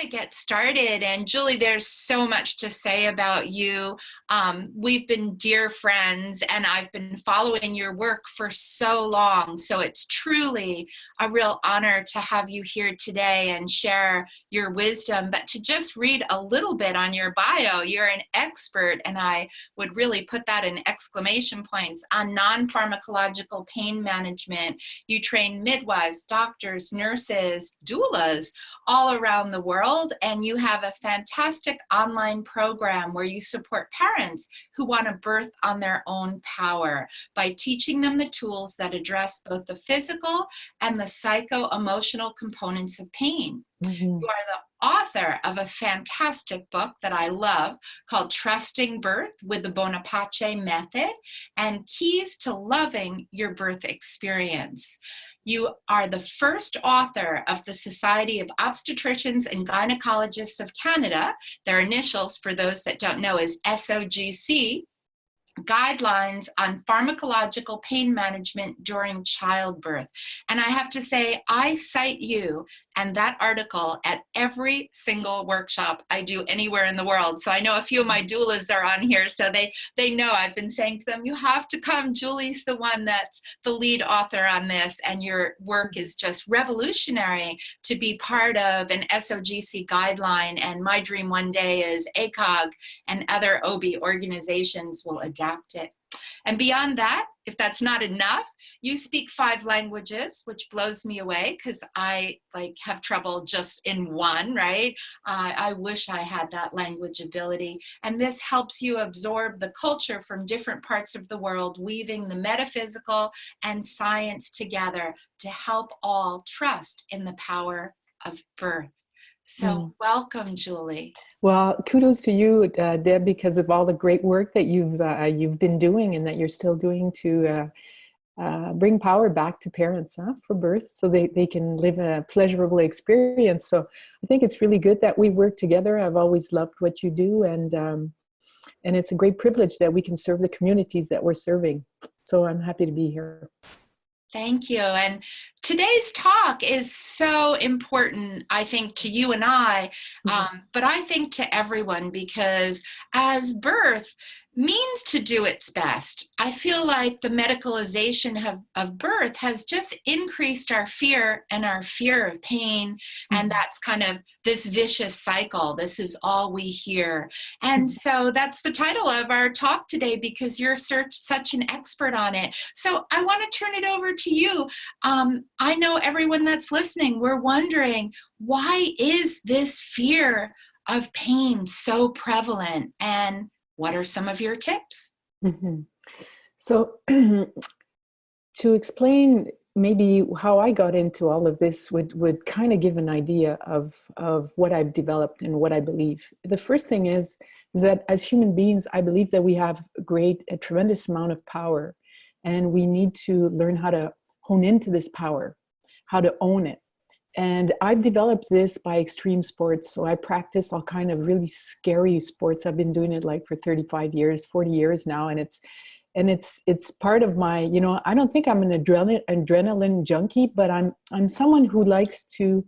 to get started. And Julie, there's so much to say about you. We've been dear friends, and I've been following your work for so long. So it's truly a real honor to have you here today and share your wisdom. But to just read a little bit on your bio, you're an expert, and I would really put that in exclamation points, on non-pharmacological pain management. You train midwives, doctors, nurses, doulas all around the world, and you have a fantastic online program where you support parents who want to birth on their own power by teaching them the tools that address both the physical and the psycho-emotional components of pain. Mm-hmm. You are the author of a fantastic book that I love called Trusting Birth with the Bonapace Method and Keys to Loving Your Birth Experience. You are the first author of the Society of Obstetricians and Gynecologists of Canada. Their initials, for those that don't know, is SOGC, Guidelines on Pharmacological Pain Management During Childbirth. And I have to say, I cite you and that article at every single workshop I do anywhere in the world. So I know a few of my doulas are on here, so they know I've been saying to them, you have to come. Julie's the one that's the lead author on this, and your work is just revolutionary to be part of an SOGC guideline. And my dream one day is ACOG and other OB organizations will adapt it. And beyond that, if that's not enough, you speak 5 languages, which blows me away because I have trouble just in one, right? I wish I had that language ability. And this helps you absorb the culture from different parts of the world, weaving the metaphysical and science together to help all trust in the power of birth. So welcome, Julie. Well, kudos to you, Deb, because of all the great work that you've been doing and that you're still doing to bring power back to parents for birth, so they can live a pleasurable experience. So I think it's really good that we work together. I've always loved what you do, and it's a great privilege that we can serve the communities that we're serving. So I'm happy to be here. Thank you. And today's talk is so important, I think, to you and I, but I think to everyone, because as birth means to do its best, I feel like the medicalization of birth has just increased our fear of pain. And that's kind of this vicious cycle. This is all we hear. And so that's the title of our talk today, because you're such an expert on it. So I want to turn it over to you. I know everyone that's listening, we're wondering, why is this fear of pain so prevalent? And what are some of your tips? Mm-hmm. So to explain maybe how I got into all of this would kind of give an idea of what I've developed and what I believe. The first thing is that as human beings, I believe that we have a tremendous amount of power, and we need to learn how to hone into this power, how to own it. And I've developed this by extreme sports. So I practice all kind of really scary sports. I've been doing it for 35 years, 40 years now. And it's part of my, I don't think I'm an adrenaline junkie, but I'm someone who likes to,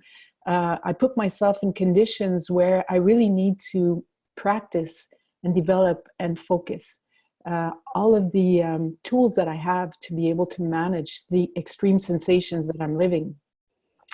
I put myself in conditions where I really need to practice and develop and focus all of the tools that I have to be able to manage the extreme sensations that I'm living.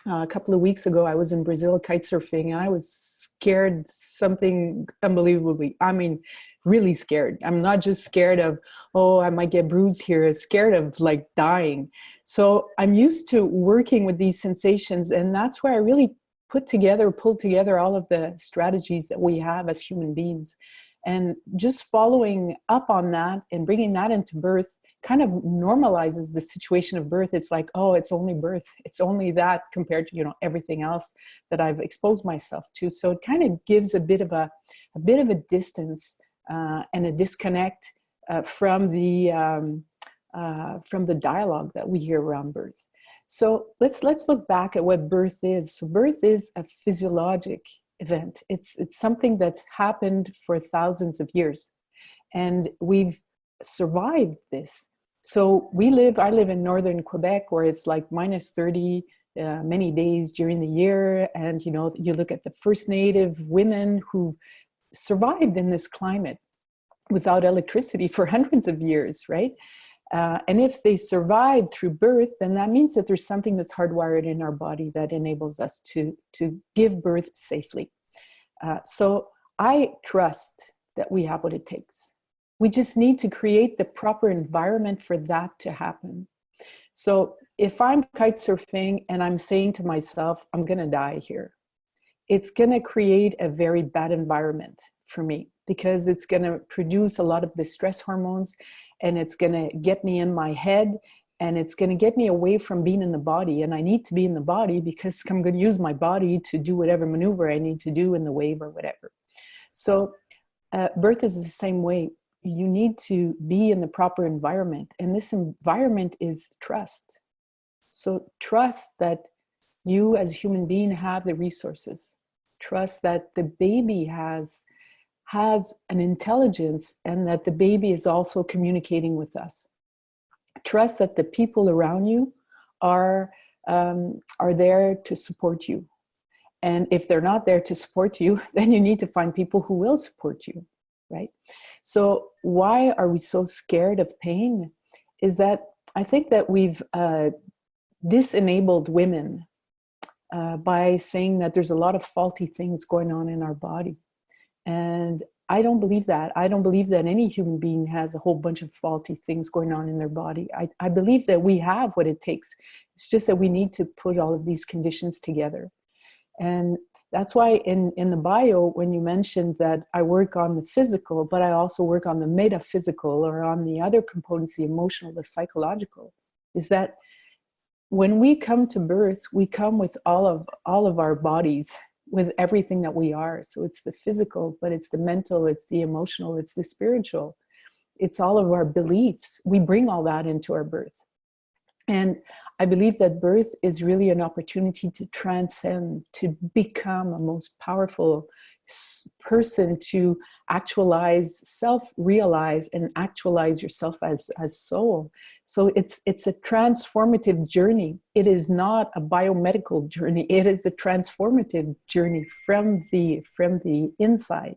A couple of weeks ago, I was in Brazil kite surfing, and I was scared something unbelievably. I mean, really scared. I'm not just scared of, I might get bruised here. I'm scared of dying. So I'm used to working with these sensations, and that's where I really pulled together all of the strategies that we have as human beings. And just following up on that and bringing that into birth kind of normalizes the situation of birth. It's like, it's only birth. It's only that compared to, everything else that I've exposed myself to. So it kind of gives a bit of a distance and a disconnect from the dialogue that we hear around birth. So let's look back at what birth is. So birth is a physiologic event. It's something that's happened for thousands of years, and we've survived this. So I live in northern Quebec, where it's -30 many days during the year. And, you know, you look at the first native women who survived in this climate without electricity for hundreds of years, right? And if they survived through birth, then that means that there's something that's hardwired in our body that enables us to give birth safely. So I trust that we have what it takes. We just need to create the proper environment for that to happen. So if I'm kite surfing and I'm saying to myself, I'm going to die here, it's going to create a very bad environment for me, because it's going to produce a lot of the stress hormones, and it's going to get me in my head, and it's going to get me away from being in the body. And I need to be in the body because I'm going to use my body to do whatever maneuver I need to do in the wave or whatever. So birth is the same way. You need to be in the proper environment, and this environment is trust. So trust that you as a human being have the resources. Trust that the baby has an intelligence, and that the baby is also communicating with us. Trust that the people around you are there to support you. And if they're not there to support you, then you need to find people who will support you, right? So why are we so scared of pain? Is that I think that we've disenabled women by saying that there's a lot of faulty things going on in our body. And I don't believe that. I don't believe that any human being has a whole bunch of faulty things going on in their body. I believe that we have what it takes. It's just that we need to put all of these conditions together. And that's why in the bio, when you mentioned that I work on the physical, but I also work on the metaphysical, or on the other components, the emotional, the psychological, is that when we come to birth, we come with all of our bodies, with everything that we are. So it's the physical, but it's the mental, it's the emotional, it's the spiritual, it's all of our beliefs. We bring all that into our birth. And I believe that birth is really an opportunity to transcend, to become a most powerful person, to actualize, self-realize, and actualize yourself as soul. So it's a transformative journey. It is not a biomedical journey. It is a transformative journey from the inside.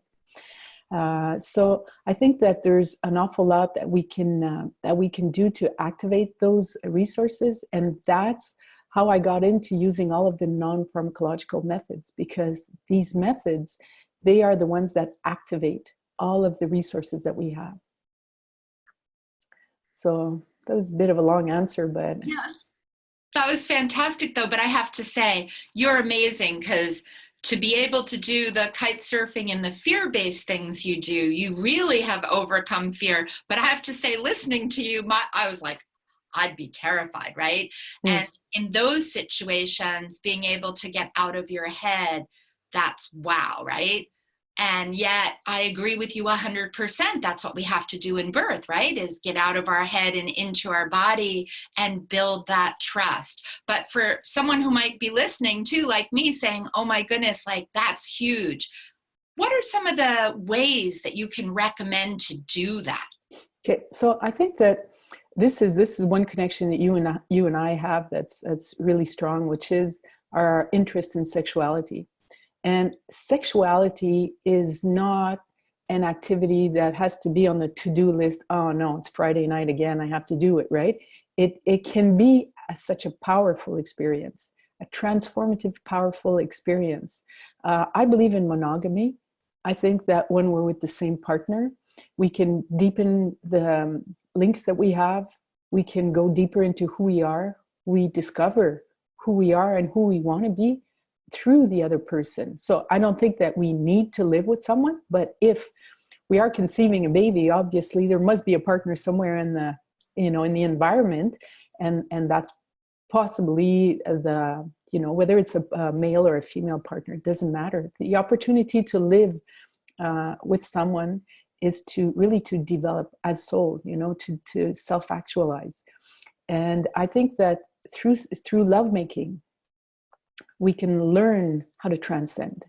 So I think that there's an awful lot that we can do to activate those resources, and that's how I got into using all of the non-pharmacological methods, because these methods, they are the ones that activate all of the resources that we have. So that was a bit of a long answer, but yes, that was fantastic though. But I have to say, you're amazing, because to be able to do the kite surfing and the fear-based things you do, you really have overcome fear. But I have to say, listening to you, I was like, I'd be terrified, right? And in those situations, being able to get out of your head, that's wow, right? And yet I agree with you 100%. That's what we have to do in birth, right? Is get out of our head and into our body and build that trust. But for someone who might be listening too, like me, saying, oh my goodness, like that's huge. What are some of the ways that you can recommend to do that? Okay, so I think that this is one connection that you and I have that's really strong, which is our interest in sexuality. And sexuality is not an activity that has to be on the to-do list. Oh no, it's Friday night again, I have to do it, right? It can be such a powerful experience, a transformative, powerful experience. I believe in monogamy. I think that when we're with the same partner, we can deepen the links that we have. We can go deeper into who we are. We discover who we are and who we want to be through the other person. So I don't think that we need to live with someone, but if we are conceiving a baby, obviously there must be a partner somewhere in the, in the environment, and that's possibly the, whether it's a male or a female partner, it doesn't matter. The opportunity to live with someone is to really to develop as soul, to self-actualize. And I think that through lovemaking, we can learn how to transcend.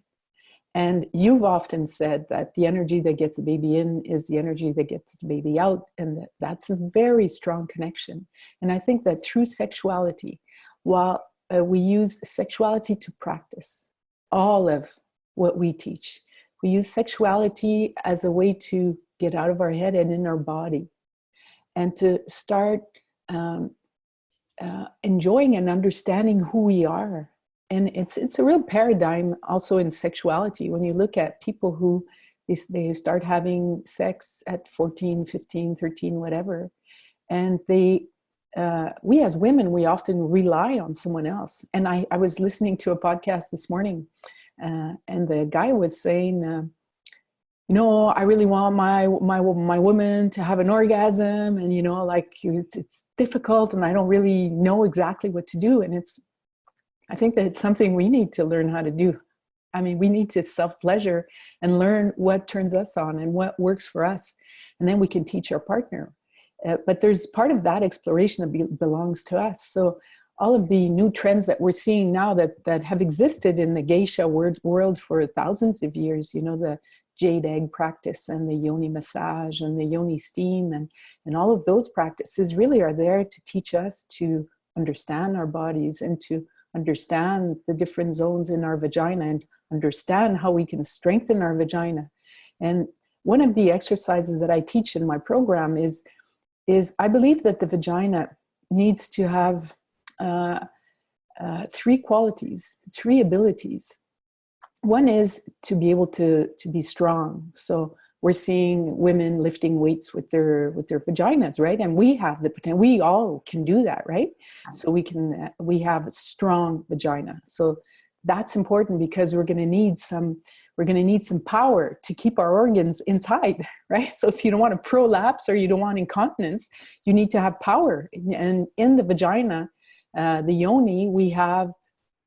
And you've often said that the energy that gets the baby in is the energy that gets the baby out. And that's a very strong connection. And I think that through sexuality, while we use sexuality to practice all of what we teach. We use sexuality as a way to get out of our head and in our body, and to start enjoying and understanding who we are. And it's a real paradigm also in sexuality. When you look at people who they start having sex at 14, 15, 13, whatever, and we as women, we often rely on someone else. And I was listening to a podcast this morning, and the guy was saying, I really want my woman to have an orgasm, and like it's difficult, and I don't really know exactly what to do. And I think that it's something we need to learn how to do. I mean, we need to self-pleasure and learn what turns us on and what works for us, and then we can teach our partner. But there's part of that exploration that belongs to us. So all of the new trends that we're seeing now that have existed in the geisha world for thousands of years, the jade egg practice and the yoni massage and the yoni steam and all of those practices really are there to teach us to understand our bodies and to understand the different zones in our vagina and understand how we can strengthen our vagina. And one of the exercises that I teach in my program is I believe that the vagina needs to have three qualities, three abilities. One is to be able to be strong. So we're seeing women lifting weights with their vaginas, right? And we have the potential. We all can do that, right? So we have a strong vagina. So that's important because we're going to need some power to keep our organs inside, right? So if you don't want to prolapse or you don't want incontinence, you need to have power. And in the vagina, the yoni, we have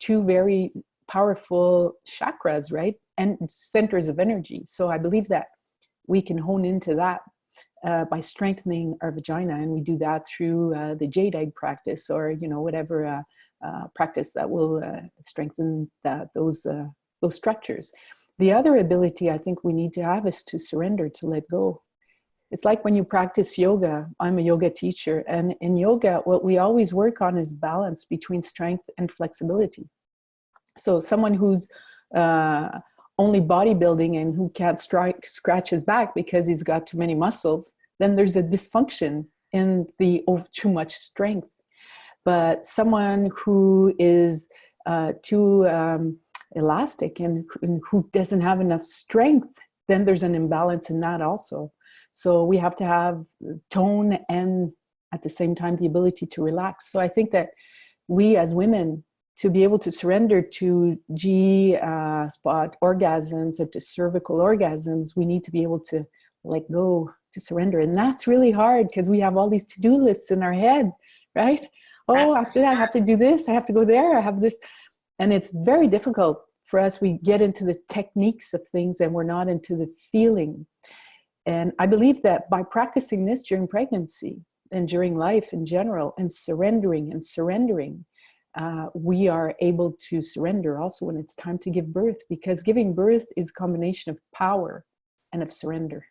two very powerful chakras, right? And centers of energy. So I believe that we can hone into that by strengthening our vagina. And we do that through the jade egg practice or, whatever practice that will strengthen those structures. The other ability I think we need to have is to surrender, to let go. It's like when you practice yoga. I'm a yoga teacher, and in yoga, what we always work on is balance between strength and flexibility. So someone who's only bodybuilding and who can't scratch his back because he's got too many muscles, then there's a dysfunction in the too much strength. But someone who is too elastic and who doesn't have enough strength, then there's an imbalance in that also. So we have to have tone and at the same time the ability to relax. So I think that we as women, to be able to surrender to G-spot orgasms and to cervical orgasms, we need to be able to let go, to surrender. And that's really hard because we have all these to-do lists in our head, right? Oh, after that, I have to do this, I have to go there, I have this. And it's very difficult for us. We get into the techniques of things and we're not into the feeling. And I believe that by practicing this during pregnancy and during life in general, and surrendering, we are able to surrender also when it's time to give birth, because giving birth is a combination of power and of surrender,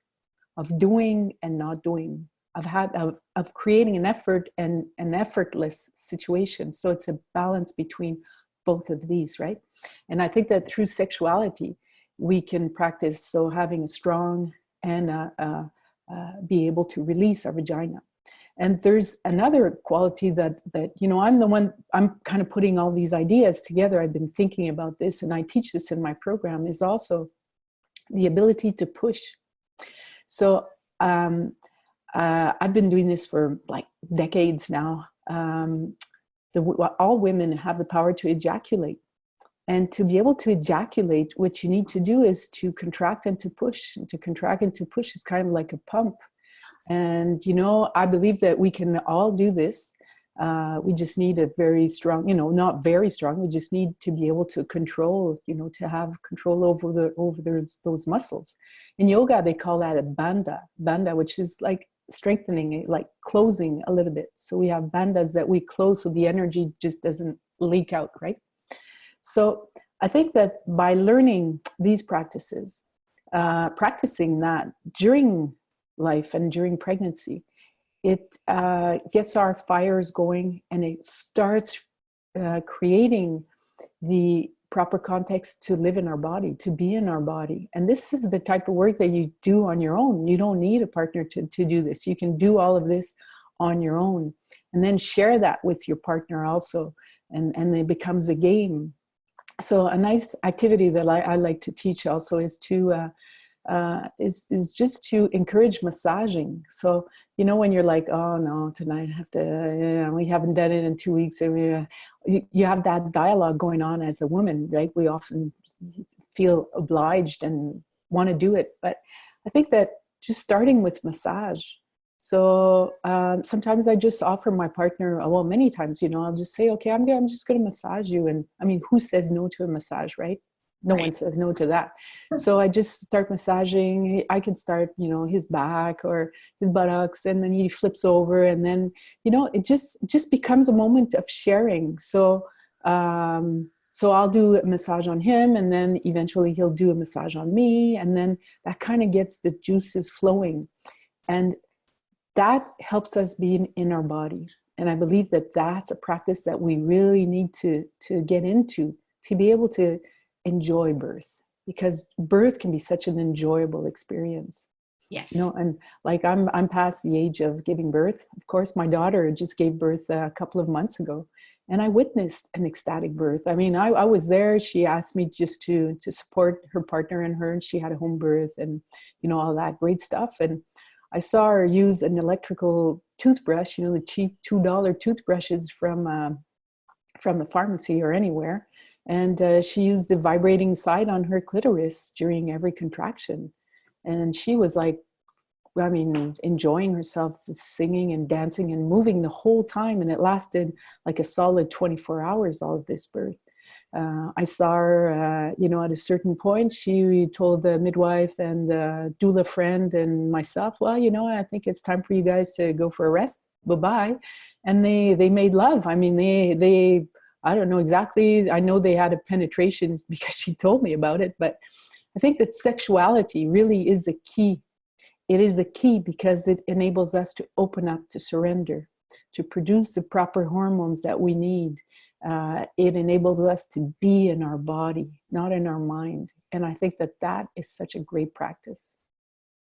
of doing and not doing, of creating an effort and an effortless situation. So it's a balance between both of these, right? And I think that through sexuality, we can practice so having a strong and be able to release our vagina. And there's another quality that I'm kind of putting all these ideas together. I've been thinking about this, and I teach this in my program, is also the ability to push. So I've been doing this for like decades now. All women have the power to ejaculate. And to be able to ejaculate, what you need to do is to contract and to push. And to contract and to push is kind of like a pump. And, I believe that we can all do this. We just need a very strong, not very strong. We just need to be able to control, to have control over those muscles. In yoga, they call that a bandha, which is like strengthening it, like closing a little bit. So we have bandhas that we close so the energy just doesn't leak out, right? So I think that by learning these practices, practicing that during life and during pregnancy, it gets our fires going, and it starts creating the proper context to live in our body, to be in our body. And this is the type of work that you do on your own. You don't need a partner to do this. You can do all of this on your own, and then share that with your partner also. And it becomes a game. So a nice activity that I like to teach also is just to encourage massaging. So, you know, when you're like, oh no, tonight I have to, we haven't done it in 2 weeks. You have that dialogue going on as a woman, right? We often feel obliged and want to do it. But I think that just starting with massage. So sometimes I just offer my partner, well, many times, you know, I'll just say, okay, I'm just going to massage you. And I mean, who says no to a massage, right? No one says no to that. So I just start massaging. I can start, you know, his back or his buttocks, and then he flips over, and then, you know, it just becomes a moment of sharing. So so I'll do a massage on him, and then eventually he'll do a massage on me, and then that kind of gets the juices flowing, and that helps us be in our body. And I believe that that's a practice that we really need to get into, to be able to enjoy birth, because birth can be such an enjoyable experience. Yes. You know, and like I'm past the age of giving birth. Of course, my daughter just gave birth a couple of months ago, and I witnessed an ecstatic birth. I mean, I was there. She asked me just to support her partner and her, and she had a home birth and, you know, all that great stuff. And I saw her use an electrical toothbrush, you know, the cheap $2 toothbrushes from the pharmacy or anywhere. And she used the vibrating side on her clitoris during every contraction. And she was like, I mean, enjoying herself, singing and dancing and moving the whole time. And it lasted like a solid 24 hours, all of this birth. I saw her, you know, at a certain point, she told the midwife and the doula friend and myself, well, you know, I think it's time for you guys to go for a rest. Bye-bye. And they made love. I mean, they I don't know exactly. I know they had a penetration because she told me about it, but I think that sexuality really is a key. It is a key because it enables us to open up, to surrender, to produce the proper hormones that we need. It enables us to be in our body, not in our mind. And I think that that is such a great practice.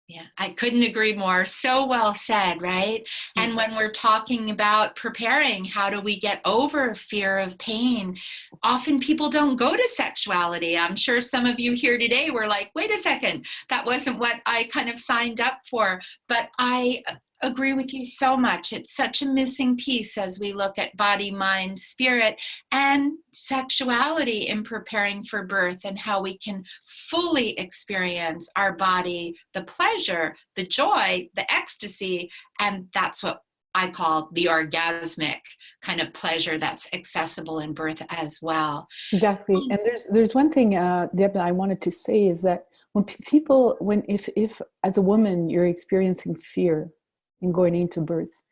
Yeah, I couldn't agree more. So well said, right? And when we're talking about preparing, how do we get over fear of pain? Often people don't go to sexuality. I'm sure some of you here today were like, wait a second, that wasn't what I kind of signed up for. But I agree with you so much. It's such a missing piece as we look at body, mind, spirit, and sexuality in preparing for birth, and how we can fully experience our body, the pleasure, the joy, the ecstasy, and that's what I call the orgasmic kind of pleasure that's accessible in birth as well. Exactly. And there's one thing, Debra, I wanted to say is that if as a woman you're experiencing fear in going into birth,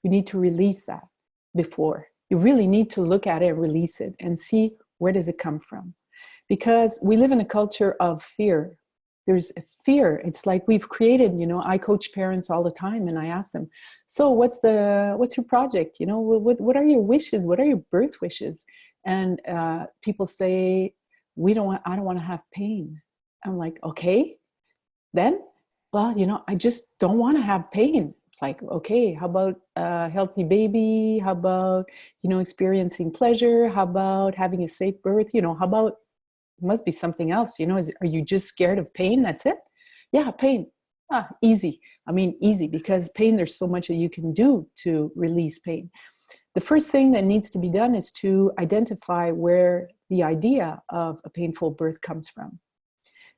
you need to release that before. You really need to look at it, release it, and see where does it come from. Because we live in a culture of fear. There's a fear. It's like we've created, you know, I coach parents all the time and I ask them, so what's your project? You know, what are your wishes? What are your birth wishes? And people say, I don't want to have pain. I'm like, okay, then, well, you know, I just don't want to have pain. It's like, okay, how about a healthy baby? How about, you know, experiencing pleasure? How about having a safe birth? You know, how about, it must be something else, you know, are you just scared of pain? That's it? Yeah, pain. Easy. I mean, easy, because pain, there's so much that you can do to release pain. The first thing that needs to be done is to identify where the idea of a painful birth comes from.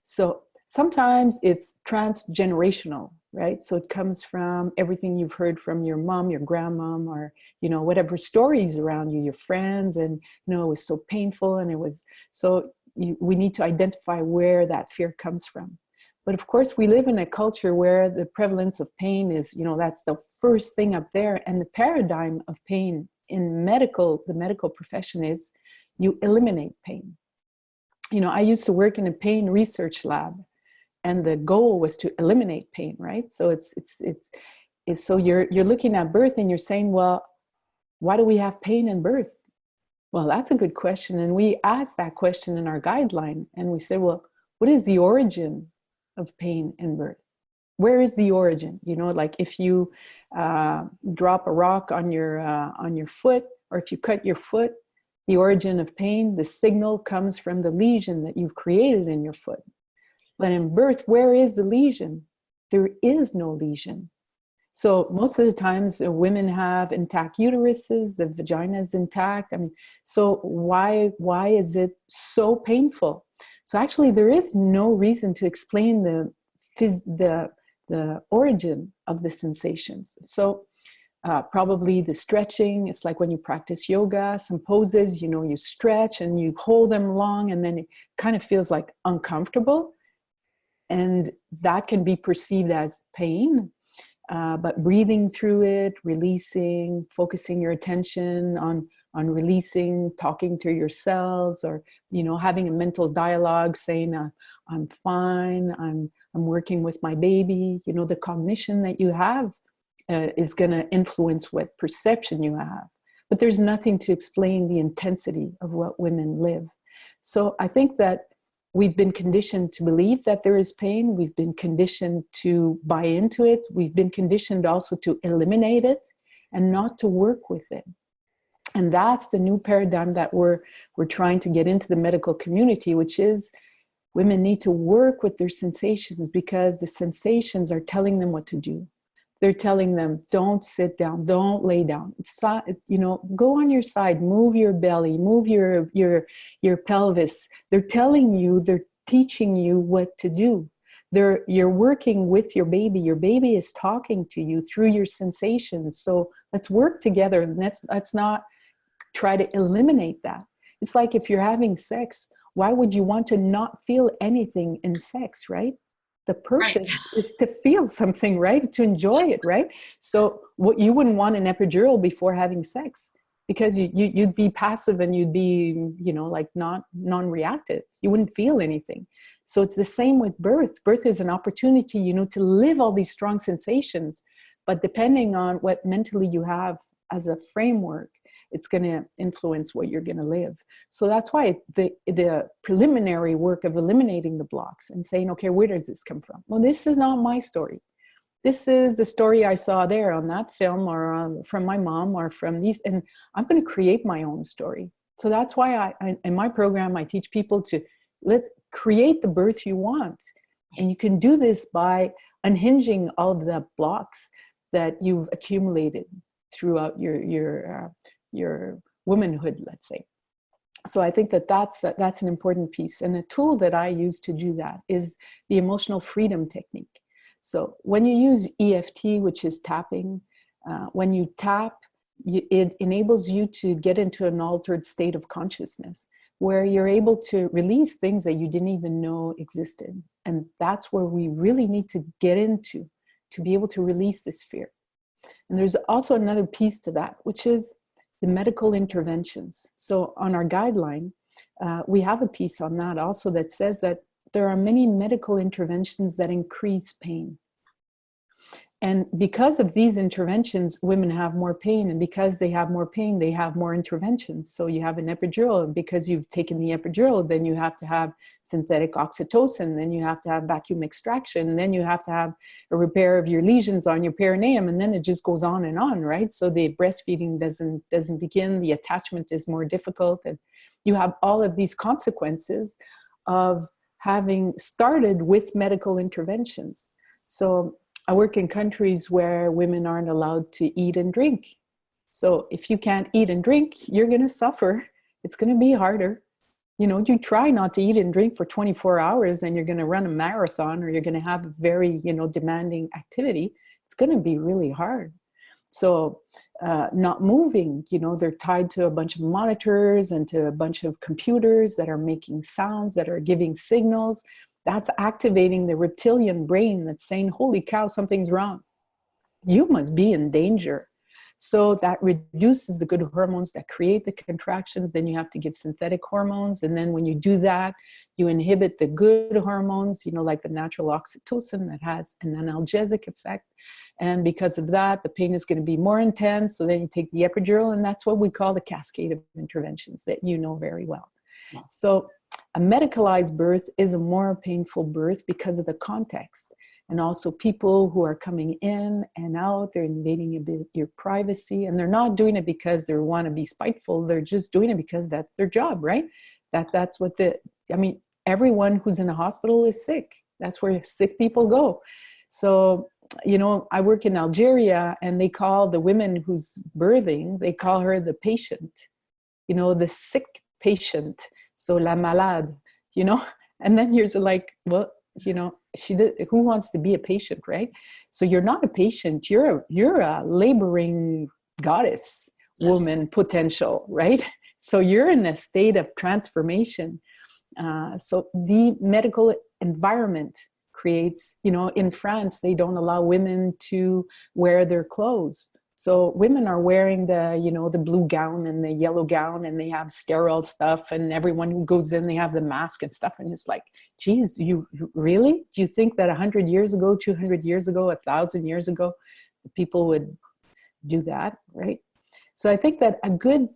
So sometimes it's transgenerational, right? So it comes from everything you've heard from your mom, your grandmom, or, you know, whatever stories around you, your friends, and, you know, it was so painful, and it was so, we need to identify where that fear comes from. But of course, we live in a culture where the prevalence of pain is, you know, that's the first thing up there. And the paradigm of pain in the medical profession is you eliminate pain. You know, I used to work in a pain research lab, and the goal was to eliminate pain, right? So so you're looking at birth and you're saying, well, why do we have pain in birth? Well, that's a good question. And we asked that question in our guideline. And we said, well, what is the origin of pain in birth? Where is the origin? You know, like if you drop a rock on your foot, or if you cut your foot, the origin of pain, the signal comes from the lesion that you've created in your foot. But in birth, where is the lesion? There is no lesion. So most of the times women have intact uteruses, the vagina is intact. I mean, so why is it so painful? So actually there is no reason to explain the origin of the sensations. So probably the stretching, it's like when you practice yoga, some poses, you know, you stretch and you hold them long and then it kind of feels like uncomfortable. And that can be perceived as pain. But breathing through it, releasing, focusing your attention on releasing, talking to yourselves, or, you know, having a mental dialogue saying, I'm fine, I'm working with my baby. You know, the cognition that you have is going to influence what perception you have. But there's nothing to explain the intensity of what women live. So I think that we've been conditioned to believe that there is pain. We've been conditioned to buy into it. We've been conditioned also to eliminate it and not to work with it. And that's the new paradigm that we're trying to get into the medical community, which is women need to work with their sensations because the sensations are telling them what to do. They're telling them, don't sit down, don't lay down. You know, go on your side, move your belly, move your pelvis. They're telling you, they're teaching you what to do. You're working with your baby. Your baby is talking to you through your sensations. So let's work together. And let's not try to eliminate that. It's like if you're having sex, why would you want to not feel anything in sex, right? The purpose is to feel something, right? To enjoy it, right? So what you wouldn't want an epidural before having sex because you'd be passive and you'd be, you know, like non-reactive. You wouldn't feel anything. So it's the same with birth. Birth is an opportunity, you know, to live all these strong sensations, but depending on what mentally you have as a framework, it's going to influence what you're going to live. So that's why the preliminary work of eliminating the blocks and saying, okay, where does this come from? Well, this is not my story. This is the story I saw there on that film or from my mom or from these, and I'm going to create my own story. So that's why I in my program, I teach people to let's create the birth you want. And you can do this by unhinging all of the blocks that you've accumulated throughout your womanhood, let's say. So I think that that's an important piece. And the tool that I use to do that is the emotional freedom technique. So when you use EFT, which is tapping, when you tap, it enables you to get into an altered state of consciousness where you're able to release things that you didn't even know existed. And that's where we really need to get into to be able to release this fear. And there's also another piece to that, which is the medical interventions. So on our guideline, we have a piece on that also that says that there are many medical interventions that increase pain. And because of these interventions, women have more pain. And because they have more pain, they have more interventions. So you have an epidural, and because you've taken the epidural, then you have to have synthetic oxytocin, then you have to have vacuum extraction, and then you have to have a repair of your lesions on your perineum, and then it just goes on, right? So the breastfeeding doesn't begin, the attachment is more difficult, and you have all of these consequences of having started with medical interventions. So I work in countries where women aren't allowed to eat and drink. So if you can't eat and drink, you're going to suffer. It's going to be harder. You know, you try not to eat and drink for 24 hours and you're going to run a marathon or you're going to have a very, demanding activity. It's going to be really hard. So not moving, they're tied to a bunch of monitors and to a bunch of computers that are making sounds, that are giving signals. That's activating the reptilian brain that's saying, holy cow, something's wrong. You must be in danger. So that reduces the good hormones that create the contractions. Then you have to give synthetic hormones. And then when you do that, you inhibit the good hormones, like the natural oxytocin that has an analgesic effect. And because of that, the pain is going to be more intense. So then you take the epidural, and that's what we call the cascade of interventions that you know very well. Yes. So a medicalized birth is a more painful birth because of the context. And also people who are coming in and out, they're invading a bit your privacy, and they're not doing it because they want to be spiteful. They're just doing it because that's their job, right? That's what everyone who's in a hospital is sick. That's where sick people go. So, I work in Algeria, and they call the women who's birthing, they call her the patient, the sick patient. So la malade, and then you're like, well, who wants to be a patient, right? So you're not a patient, you're a laboring goddess, yes, woman potential, right? So you're in a state of transformation. So the medical environment creates, in France, they don't allow women to wear their clothes. So women are wearing the blue gown and the yellow gown, and they have sterile stuff, and everyone who goes in, they have the mask and stuff. And it's like, geez, you really? Do you think that 100 years ago, 200 years ago, 1,000 years ago, people would do that, right? So I think that a good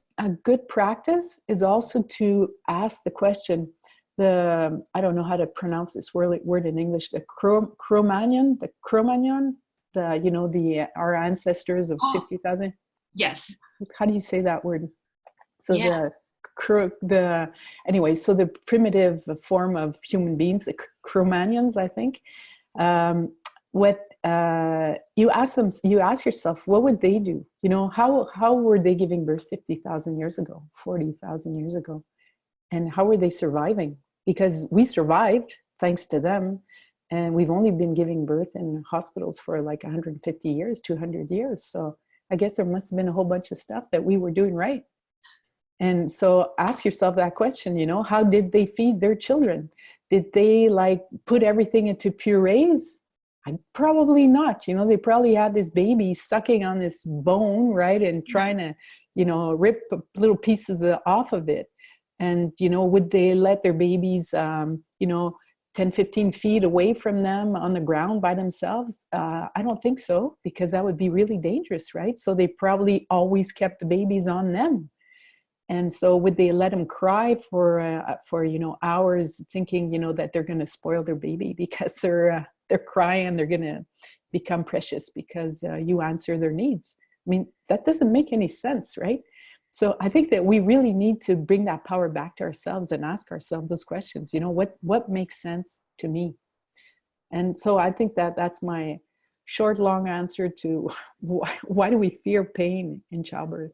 practice is also to ask the question, I don't know how to pronounce this word in English, the Cro-Magnon, our ancestors of 50,000. Yes. How do you say that word? So yeah. Anyway, so the primitive form of human beings, the Cro-Magnons, I think. You ask yourself, what would they do? How were they giving birth 50,000 years ago, 40,000 years ago? And how were they surviving? Because we survived thanks to them. And we've only been giving birth in hospitals for like 150 years, 200 years. So I guess there must have been a whole bunch of stuff that we were doing right. And so ask yourself that question, how did they feed their children? Did they put everything into purees? Probably not. They probably had this baby sucking on this bone, right? And trying to, rip little pieces off of it. And, would they let their babies, 10, 15 feet away from them on the ground by themselves? I don't think so, because that would be really dangerous, right? So they probably always kept the babies on them. And so would they let them cry for hours, thinking, that they're going to spoil their baby because they're crying, they're going to become precious because you answer their needs? I mean, that doesn't make any sense, right? So I think that we really need to bring that power back to ourselves and ask ourselves those questions. What makes sense to me? And so I think that that's my short, long answer to why do we fear pain in childbirth?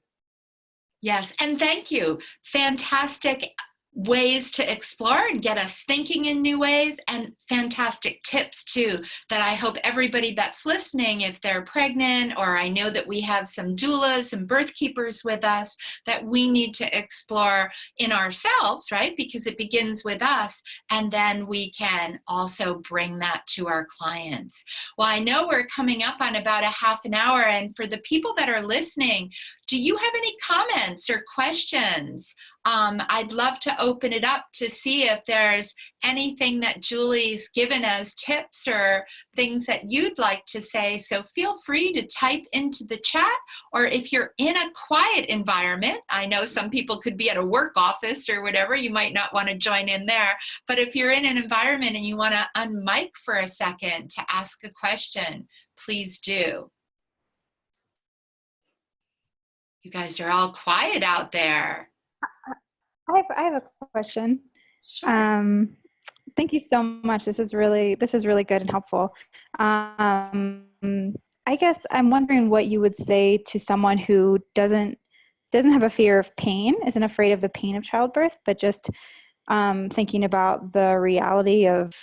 Yes, and thank you. Fantastic ways to explore and get us thinking in new ways, and fantastic tips too that I hope everybody that's listening, if they're pregnant, or I know that we have some doulas and birth keepers with us, that we need to explore in ourselves, right? Because it begins with us, and then we can also bring that to our clients. Well, I know we're coming up on about a half an hour, and for the people that are listening, do you have any comments or questions? I'd love to open it up to see if there's anything that Julie's given as tips or things that you'd like to say. So feel free to type into the chat, or if you're in a quiet environment, I know some people could be at a work office or whatever, you might not want to join in there. But if you're in an environment and you want to unmic for a second to ask a question, please do. You guys are all quiet out there. I have a question. Sure. Thank you so much. This is really good and helpful. I guess I'm wondering what you would say to someone who doesn't have a fear of pain, isn't afraid of the pain of childbirth, but just thinking about the reality of,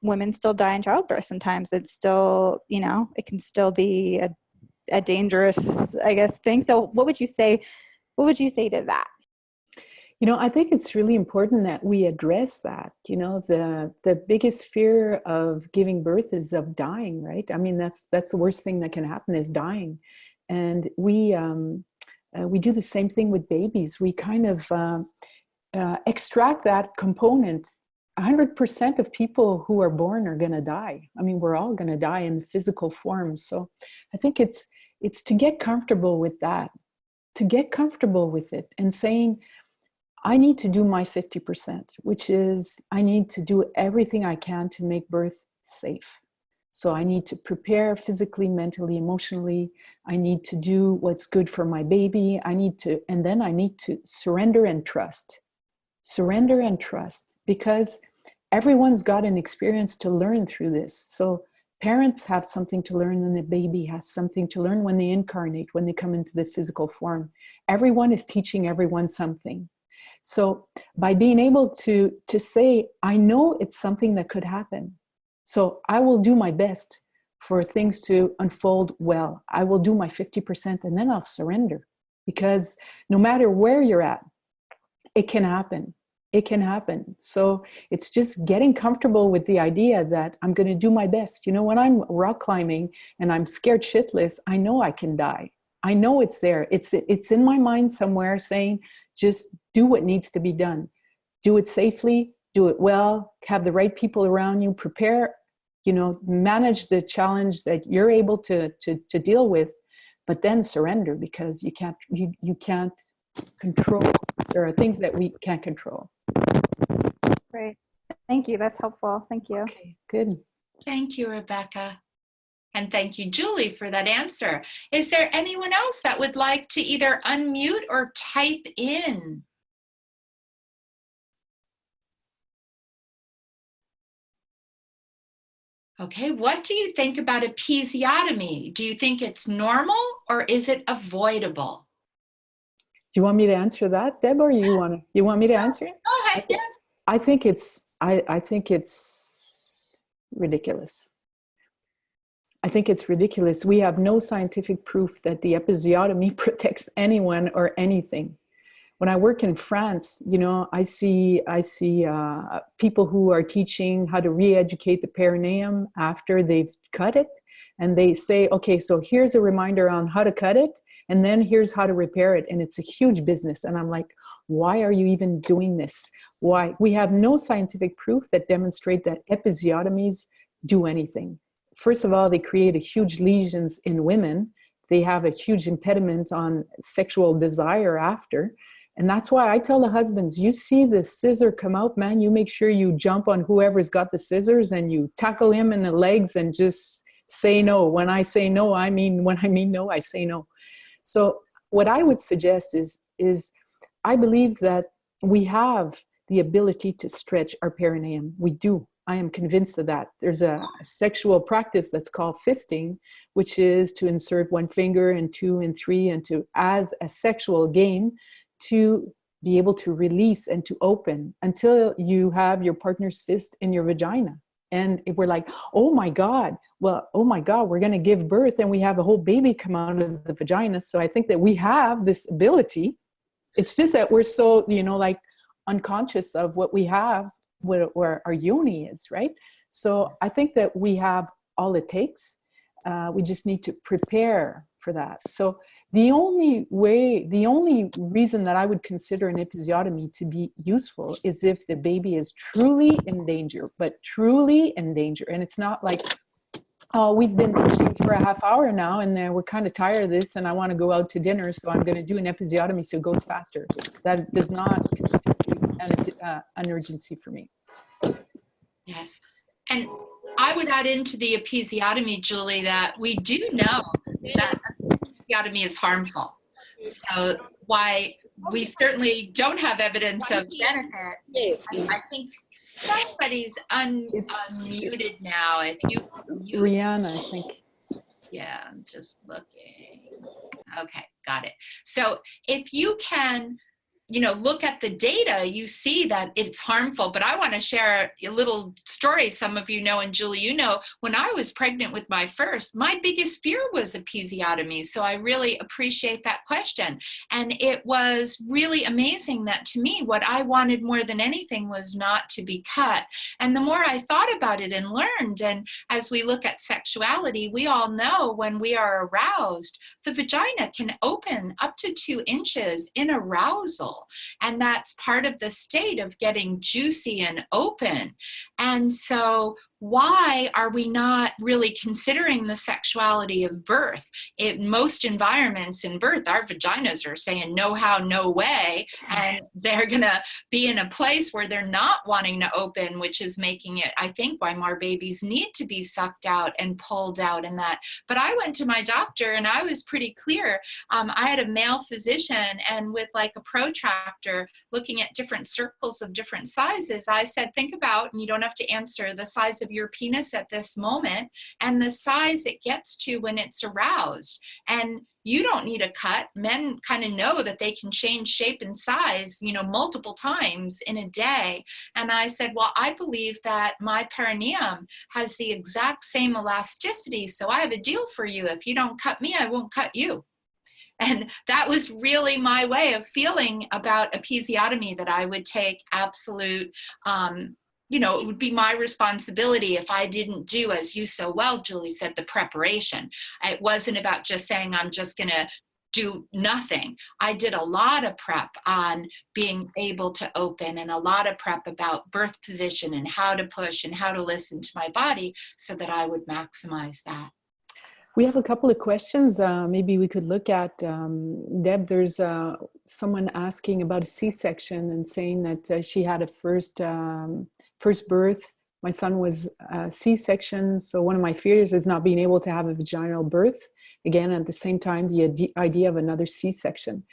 women still die in childbirth. Sometimes it's still, it can still be a dangerous, I guess, thing. So what would you say to that? I think it's really important that we address that. The biggest fear of giving birth is of dying, right? I mean, that's the worst thing that can happen, is dying. And we do the same thing with babies. We kind of extract that component. 100% of people who are born are going to die. I mean, we're all going to die in physical form. So I think it's to get comfortable with that, to get comfortable with it and saying, I need to do my 50%, which is I need to do everything I can to make birth safe. So I need to prepare physically, mentally, emotionally. I need to do what's good for my baby. And then I need to surrender and trust. Surrender and trust, because everyone's got an experience to learn through this. So parents have something to learn, and the baby has something to learn when they incarnate, when they come into the physical form. Everyone is teaching everyone something. So by being able to say, I know it's something that could happen, so I will do my best for things to unfold well. I will do my 50%, and then I'll surrender, because no matter where you're at, it can happen. It can happen. So it's just getting comfortable with the idea that I'm going to do my best. You know, when I'm rock climbing and I'm scared shitless, I know I can die. I know it's there. It's in my mind somewhere saying, just do what needs to be done. Do it safely, do it well, have the right people around you, prepare, you know, manage the challenge that you're able to deal with, but then surrender, because you can't control. There are things that we can't control. Great. Thank you. That's helpful. Thank you. Okay, good. Thank you, Rebecca. And thank you, Julie, for that answer. Is there anyone else that would like to either unmute or type in? Okay, what do you think about episiotomy? Do you think it's normal or is it avoidable? Do you want me to answer that, Deb, or you want me to answer it? Go ahead. Yeah. I think it's ridiculous. I think it's ridiculous. We have no scientific proof that the episiotomy protects anyone or anything. When I work in France, you know, I see people who are teaching how to re-educate the perineum after they've cut it, and they say, okay, so here's a reminder on how to cut it, and then here's how to repair it, and it's a huge business. And I'm like, why are you even doing this? Why? We have no scientific proof that demonstrate that episiotomies do anything. First of all, they create a huge lesions in women. They have a huge impediment on sexual desire after. And that's why I tell the husbands, you see the scissor come out, man, you make sure you jump on whoever's got the scissors and you tackle him in the legs and just say no. When I say no, I mean, when I mean no, I say no. So what I would suggest is I believe that we have the ability to stretch our perineum. We do. I am convinced of that. There's a sexual practice that's called fisting, which is to insert one finger and two and three, and to, as a sexual game, to be able to release and to open until you have your partner's fist in your vagina. And if we're like, oh my God, well, oh my God, we're going to give birth and we have a whole baby come out of the vagina. So I think that we have this ability. It's just that we're so, you know, like unconscious of what we have, where our yoni is, right? So I think that we have all it takes. We just need to prepare for that. So the only reason that I would consider an episiotomy to be useful is if the baby is truly in danger, but truly in danger. And it's not like, oh, we've been pushing for a half hour now and we're kind of tired of this and I want to go out to dinner, so I'm going to do an episiotomy so it goes faster. That does not constitute an urgency for me. Yes. And I would add into the episiotomy, Julie, that we do know that episiotomy is harmful. So why we certainly don't have evidence of benefit. I think somebody's unmuted now. If you Rihanna, I think. Yeah, I'm just looking. Okay, got it. So if you can look at the data, you see that it's harmful. But I want to share a little story. Some of you know, and Julie, when I was pregnant with my first, my biggest fear was episiotomy. So I really appreciate that question. And it was really amazing that, to me, what I wanted more than anything was not to be cut. And the more I thought about it and learned, and as we look at sexuality, we all know when we are aroused, the vagina can open up to 2 inches in arousal. And that's part of the state of getting juicy and open. And so why are we not really considering the sexuality of birth? In most environments in birth, our vaginas are saying no how, no way, and they're gonna be in a place where they're not wanting to open, which is making it, I think, why more babies need to be sucked out and pulled out and that. But I went to my doctor and I was pretty clear. I had a male physician, and with like a protractor looking at different circles of different sizes, I said, think about, and you don't have to answer, the size of your penis at this moment and the size it gets to when it's aroused. And you don't need a cut. Men kind of know that they can change shape and size, multiple times in a day. And I said, well, I believe that my perineum has the exact same elasticity. So I have a deal for you. If you don't cut me, I won't cut you. And that was really my way of feeling about episiotomy, that I would take absolute, it would be my responsibility if I didn't do, as you so well, Julie said, the preparation. It wasn't about just saying, I'm just going to do nothing. I did a lot of prep on being able to open, and a lot of prep about birth position and how to push and how to listen to my body so that I would maximize that. We have a couple of questions. Maybe we could look at, Deb, there's someone asking about a C-section and saying that she had a first birth. My son was C-section, so one of my fears is not being able to have a vaginal birth. Again, at the same time, the idea of another C-section.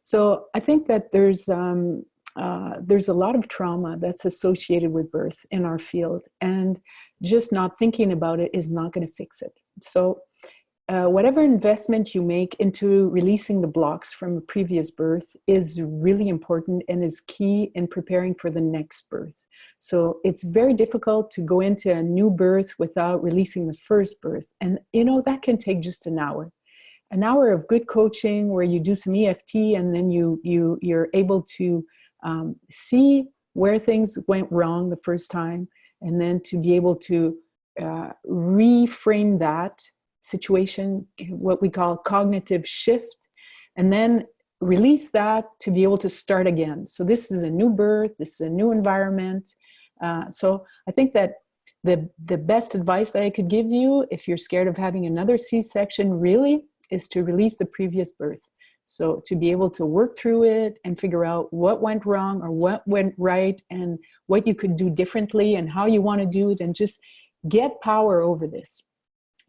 So I think that there's a lot of trauma that's associated with birth in our field, and just not thinking about it is not going to fix it. So whatever investment you make into releasing the blocks from a previous birth is really important and is key in preparing for the next birth. So it's very difficult to go into a new birth without releasing the first birth. And that can take just an hour. An hour of good coaching where you do some EFT, and then you're able to see where things went wrong the first time, and then to be able to reframe that situation, what we call cognitive shift, and then release that to be able to start again. So this is a new birth, this is a new environment. So I think that the best advice that I could give you, if you're scared of having another C-section, really is to release the previous birth. So to be able to work through it and figure out what went wrong or what went right, and what you could do differently and how you want to do it, and just get power over this.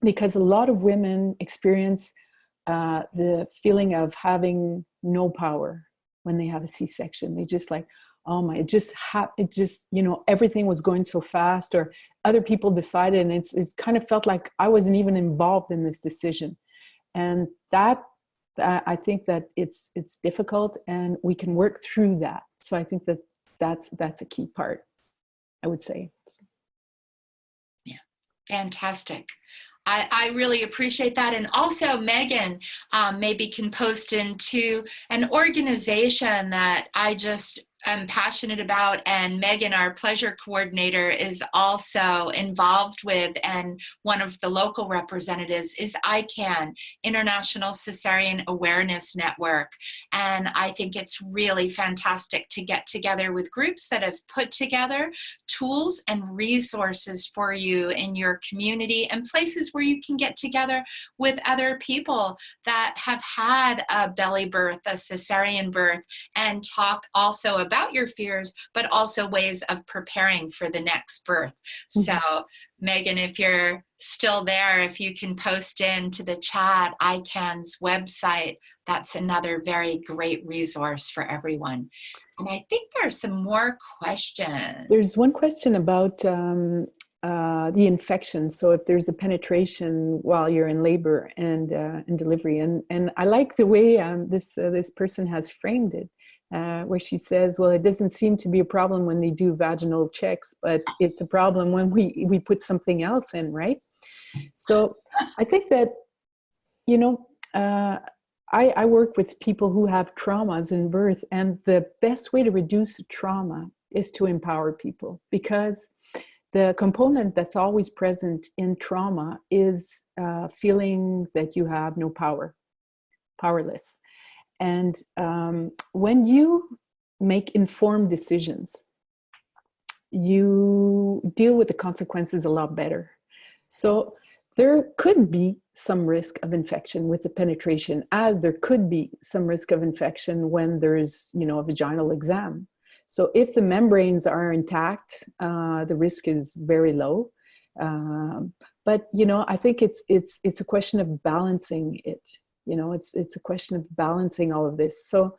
Because a lot of women experience the feeling of having no power when they have a C-section. They just like, oh my, it just everything was going so fast, or other people decided, and it kind of felt like I wasn't even involved in this decision. And that, I think that it's difficult, and we can work through that. So I think that that's a key part, I would say. Yeah, fantastic. I really appreciate that. And also Megan maybe can post into an organization that I just am passionate about, and Megan, our pleasure coordinator, is also involved with, and one of the local representatives is ICANN, International Cesarean Awareness Network. And I think it's really fantastic to get together with groups that have put together tools and resources for you in your community, and places where you can get together with other people that have had a belly birth, a cesarean birth, and talk also about your fears, but also ways of preparing for the next birth. Mm-hmm. So Megan, if you're still there, if you can post into the chat ICANN's website, that's another very great resource for everyone. And I think there's some more questions. There's one question about the infection. So if there's a penetration while you're in labor and in delivery, and I like the way this person has framed it. where she says, well, it doesn't seem to be a problem when they do vaginal checks, but it's a problem when we put something else in, right? So I think that, you know, I work with people who have traumas in birth, and the best way to reduce trauma is to empower people, because the component that's always present in trauma is feeling that you have no power, powerless. And when you make informed decisions, you deal with the consequences a lot better. So there could be some risk of infection with the penetration, as there could be some risk of infection when there is, you know, a vaginal exam. So if the membranes are intact, the risk is very low. But, you know, I think it's a question of balancing it. You know, it's a question of balancing all of this. So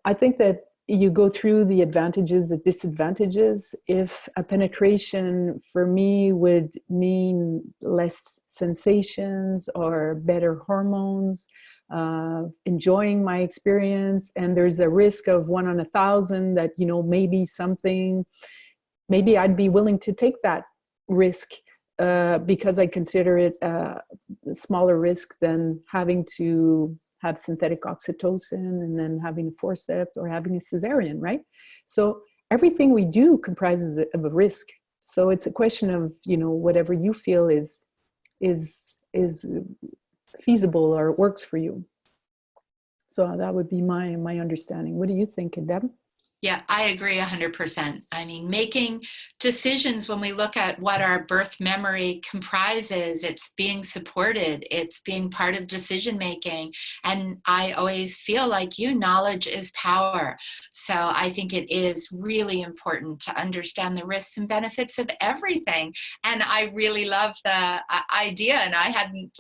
I think that you go through the advantages, the disadvantages. If a penetration for me would mean less sensations or better hormones, enjoying my experience, and there's a risk of 1 in 1,000 that, you know, maybe I'd be willing to take that risk, because I consider it a smaller risk than having to have synthetic oxytocin and then having a forceps or having a cesarean, right? So everything we do comprises of a risk. So it's a question of, you know, whatever you feel is feasible or works for you. So that would be my understanding. What do you think, Deb? Yeah, I agree 100%. I mean, making decisions when we look at what our birth memory comprises, it's being supported, it's being part of decision making. And I always feel like knowledge is power. So I think it is really important to understand the risks and benefits of everything. And I really love the idea, and I hadn't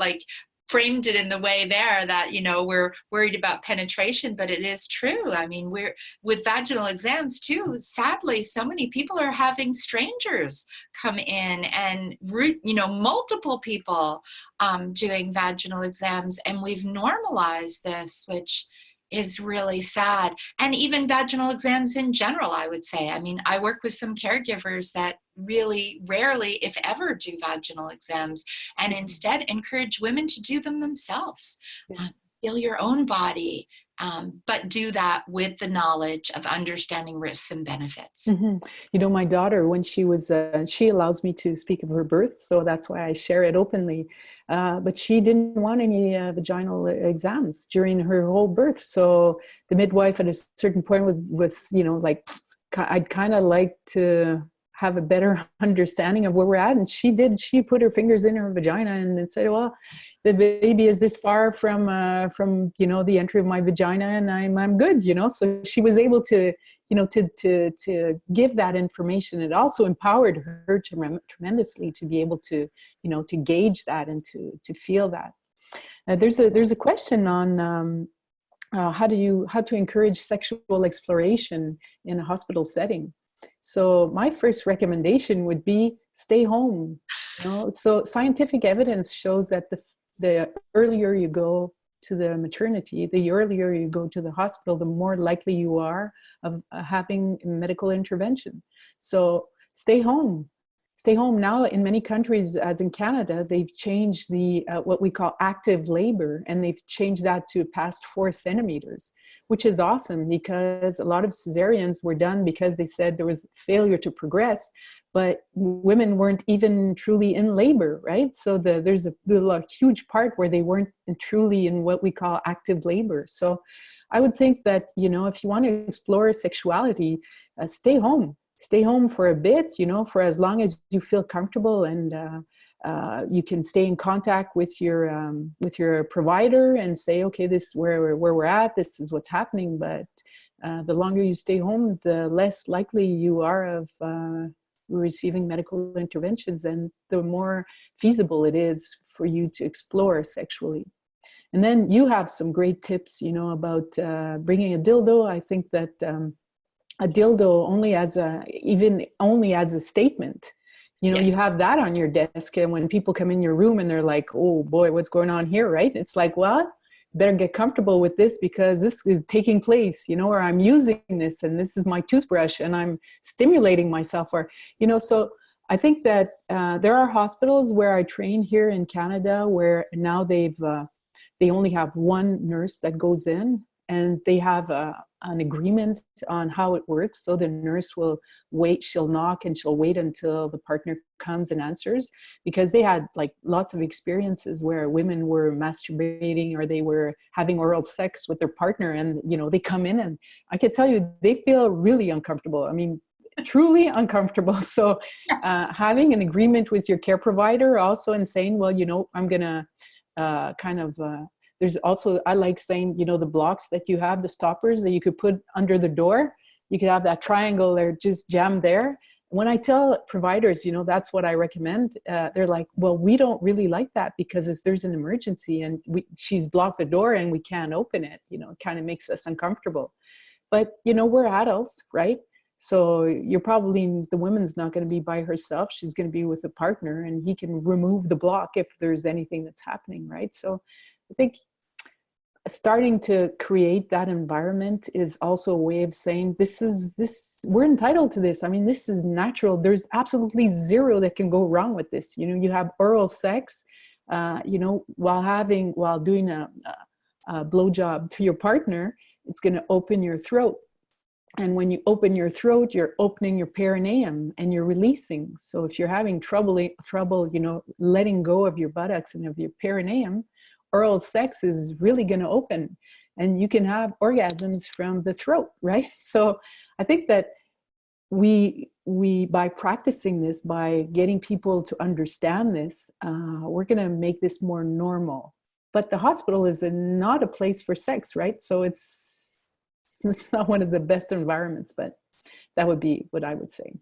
framed it in the way there that, you know, we're worried about penetration, but it is true. I mean, we're with vaginal exams too. Sadly, so many people are having strangers come in and multiple people doing vaginal exams, and we've normalized this, which is really sad. And even vaginal exams in general, I would say. I mean, I work with some caregivers that really rarely, if ever, do vaginal exams, and instead encourage women to do them themselves. Feel your own body, but do that with the knowledge of understanding risks and benefits. Mm-hmm. You know, my daughter, when she was, she allows me to speak of her birth, so that's why I share it openly. But she didn't want any vaginal exams during her whole birth. So the midwife at a certain point was, you know, like, I'd kind of like to have a better understanding of where we're at. And she put her fingers in her vagina and said, well, the baby is this far from, you know, the entry of my vagina, and I'm good, you know? So she was able to, you know, to give that information. It also empowered her tremendously to be able to, you know, to gauge that and to feel that. There's a question on how to encourage sexual exploration in a hospital setting. So my first recommendation would be stay home. You know, so scientific evidence shows that the earlier you go to the maternity, the earlier you go to the hospital, the more likely you are of having medical intervention. So stay home. Stay home. Now in many countries, as in Canada, they've changed the what we call active labor, and they've changed that to past 4 centimeters, which is awesome, because a lot of cesareans were done because they said there was failure to progress, but women weren't even truly in labor, right? So there's a huge part where they weren't truly in what we call active labor. So I would think that, you know, if you want to explore sexuality, stay home. Stay home for a bit, you know, for as long as you feel comfortable, and you can stay in contact with your provider and say, okay, this is where we're at, this is what's happening. But the longer you stay home, the less likely you are of receiving medical interventions, and the more feasible it is for you to explore sexually. And then you have some great tips, you know, about bringing a dildo. I think that a dildo only as a statement, you know, yes. You have that on your desk, and when people come in your room and they're like, oh boy, what's going on here, right? It's like, well, better get comfortable with this because this is taking place, you know, or I'm using this and this is my toothbrush and I'm stimulating myself, or, you know, so I think that there are hospitals where I train here in Canada where now they only have one nurse that goes in, and they have an agreement on how it works. So the nurse will wait, she'll knock and she'll wait until the partner comes and answers, because they had like lots of experiences where women were masturbating or they were having oral sex with their partner, and, you know, they come in and I can tell you, they feel really uncomfortable. I mean, truly uncomfortable. So Yes. having an agreement with your care provider also, and saying, well, you know, I'm gonna there's also, I like saying, you know, the blocks that you have, the stoppers that you could put under the door, you could have that triangle there, just jammed there. When I tell providers, you know, that's what I recommend, they're like, well, we don't really like that, because if there's an emergency and she's blocked the door and we can't open it, you know, it kind of makes us uncomfortable. But, you know, we're adults, right? So you're probably, the woman's not going to be by herself. She's going to be with a partner, and he can remove the block if there's anything that's happening, right? So I think starting to create that environment is also a way of saying, we're entitled to this. I mean, this is natural. There's absolutely zero that can go wrong with this. You know, you have oral sex, you know, while doing a blowjob to your partner, it's going to open your throat. And when you open your throat, you're opening your perineum and you're releasing. So if you're having trouble, you know, letting go of your buttocks and of your perineum, oral sex is really going to open, and you can have orgasms from the throat, right? So I think that we by practicing this, by getting people to understand this, we're going to make this more normal. But the hospital is not a place for sex, right? So it's not one of the best environments, but that would be what I would say.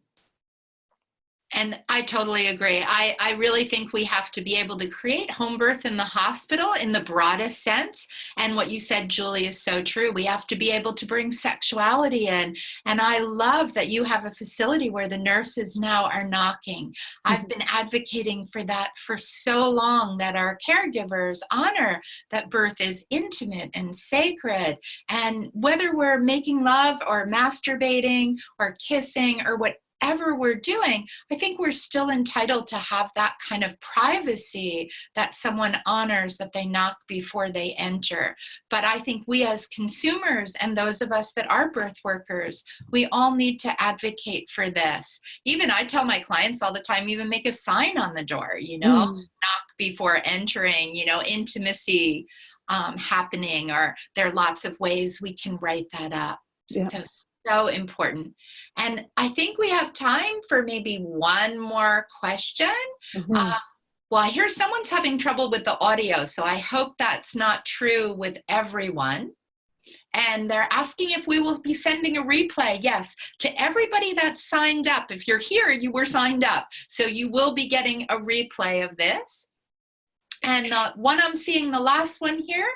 And I totally agree. I really think we have to be able to create home birth in the hospital in the broadest sense. And what you said, Julie, is so true. We have to be able to bring sexuality in. And I love that you have a facility where the nurses now are knocking. I've been advocating for that for so long, that our caregivers honor that birth is intimate and sacred. And whether we're making love or masturbating or kissing or whatever we're doing, I think we're still entitled to have that kind of privacy that someone honors, that they knock before they enter. But I think we as consumers, and those of us that are birth workers, we all need to advocate for this. Even I tell my clients all the time, even make a sign on the door, you know, knock before entering, you know, intimacy happening, or there are lots of ways we can write that up. Yeah. So important. And I think we have time for maybe one more question. Well, I hear someone's having trouble with the audio, so I hope that's not true with everyone. And they're asking if we will be sending a replay. Yes, to everybody that's signed up. If you're here, you were signed up. So you will be getting a replay of this. And one I'm seeing, the last one here,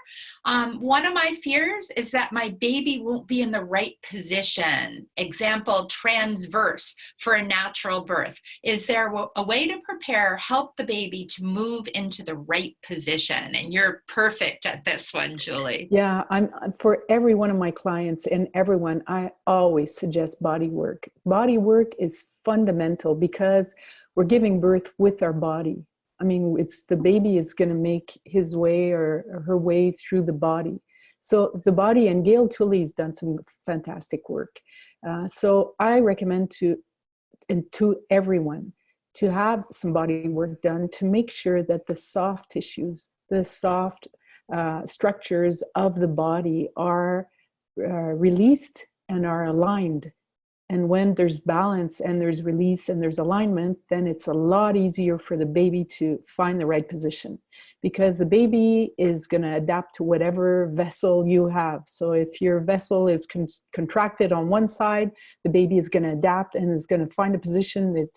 one of my fears is that my baby won't be in the right position. Example, transverse for a natural birth. Is there a way to help the baby to move into the right position? And you're perfect at this one, Julie. Yeah, for every one of my clients and everyone, I always suggest body work. Body work is fundamental because we're giving birth with our body. I mean, it's the baby is going to make his way or her way through the body. So the body, and Gail Tully's done some fantastic work. So I recommend to everyone to have some body work done to make sure that the soft tissues, the soft structures of the body are released and are aligned. And when there's balance and there's release and there's alignment, then it's a lot easier for the baby to find the right position, because the baby is going to adapt to whatever vessel you have. So if your vessel is contracted on one side, the baby is going to adapt and is going to find a position that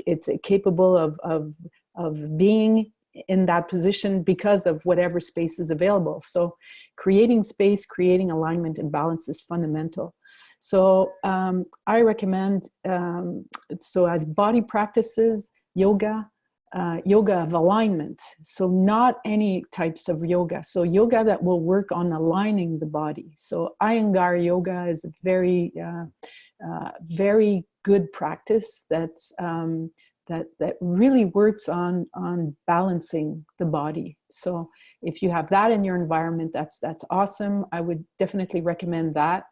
it's capable of being in that position because of whatever space is available. So creating space, creating alignment and balance is fundamental. So I recommend, so as body practices, yoga, yoga of alignment. So not any types of yoga. So yoga that will work on aligning the body. So Iyengar yoga is a very, very good practice that's, that really works on balancing the body. So if you have that in your environment, that's awesome. I would definitely recommend that.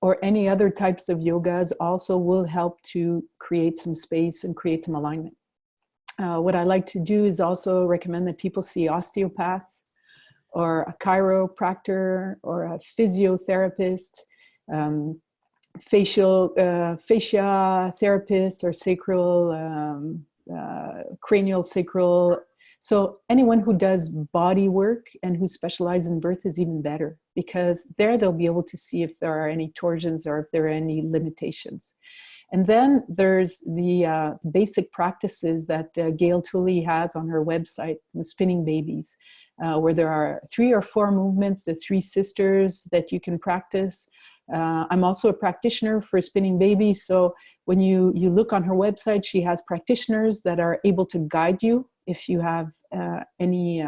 Or any other types of yogas also will help to create some space and create some alignment. What I like to do is also recommend that people see osteopaths or a chiropractor or a physiotherapist, fascia therapist or sacral, cranial sacral. So anyone who does body work and who specializes in birth is even better, because there they'll be able to see if there are any torsions or if there are any limitations. And then there's the basic practices that Gail Tully has on her website, the Spinning Babies, where there are 3 or 4 movements, the 3 sisters that you can practice. I'm also a practitioner for Spinning Babies. So when you look on her website, she has practitioners that are able to guide you if you have any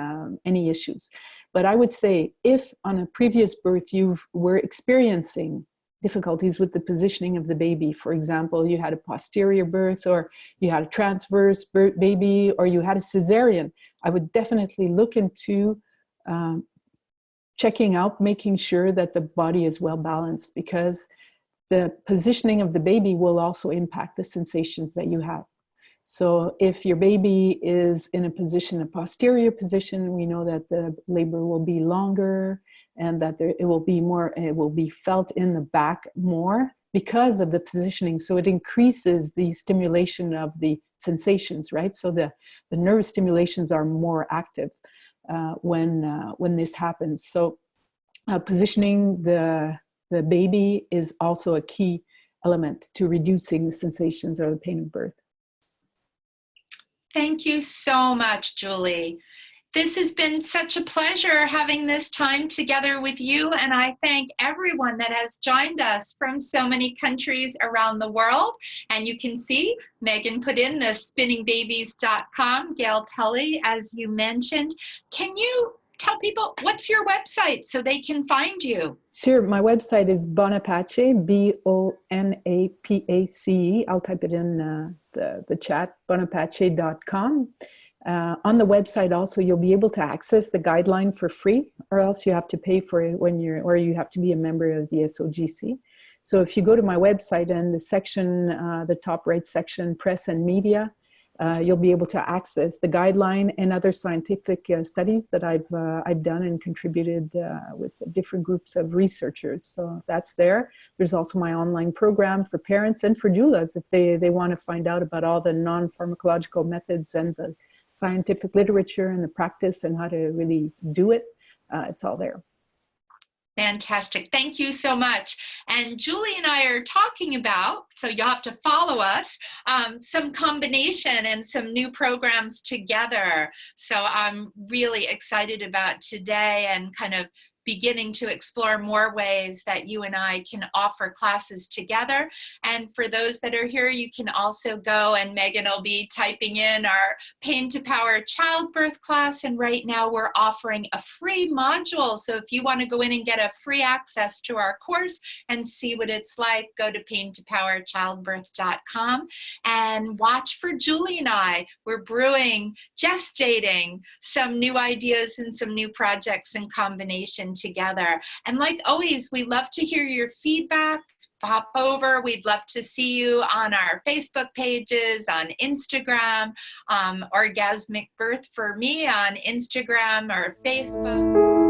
issues. But I would say if on a previous birth you were experiencing difficulties with the positioning of the baby, for example, you had a posterior birth or you had a transverse baby or you had a cesarean, I would definitely look into checking out, making sure that the body is well balanced, because the positioning of the baby will also impact the sensations that you have. So if your baby is in a position, a posterior position, we know that the labor will be longer and that it will be felt in the back more because of the positioning. So it increases the stimulation of the sensations, right? So the nerve stimulations are more active when this happens. So positioning the baby is also a key element to reducing the sensations or the pain of birth. Thank you so much, Julie. This has been such a pleasure having this time together with you, and I thank everyone that has joined us from so many countries around the world. And you can see Megan put in the spinningbabies.com, Gail Tully, as you mentioned. Can you tell people what's your website so they can find you? Sure. My website is Bonapace, Bonapace. I'll type it in the chat, bonapace.com. On the website also, you'll be able to access the guideline for free, or else you have to pay for it or you have to be a member of the SOGC. So if you go to my website and the section, the top right section, press and media, you'll be able to access the guideline and other scientific studies that I've done and contributed with different groups of researchers. So that's there. There's also my online program for parents and for doulas if they want to find out about all the non-pharmacological methods and the scientific literature and the practice and how to really do it. It's all there. Fantastic. Thank you so much. And Julie and I are talking about, so you'll have to follow us, some combination and some new programs together. So I'm really excited about today and kind of beginning to explore more ways that you and I can offer classes together. And for those that are here, you can also go, and Megan will be typing in our Pain to Power childbirth class. And right now we're offering a free module. So if you want to go in and get a free access to our course and see what it's like, go to paintopowerchildbirth.com and watch for Julie and I. We're brewing, gestating some new ideas and some new projects in combination together. And like always, we love to hear your feedback. Pop over. We'd love to see you on our Facebook pages, on Instagram, Orgasmic Birth for me on Instagram or Facebook.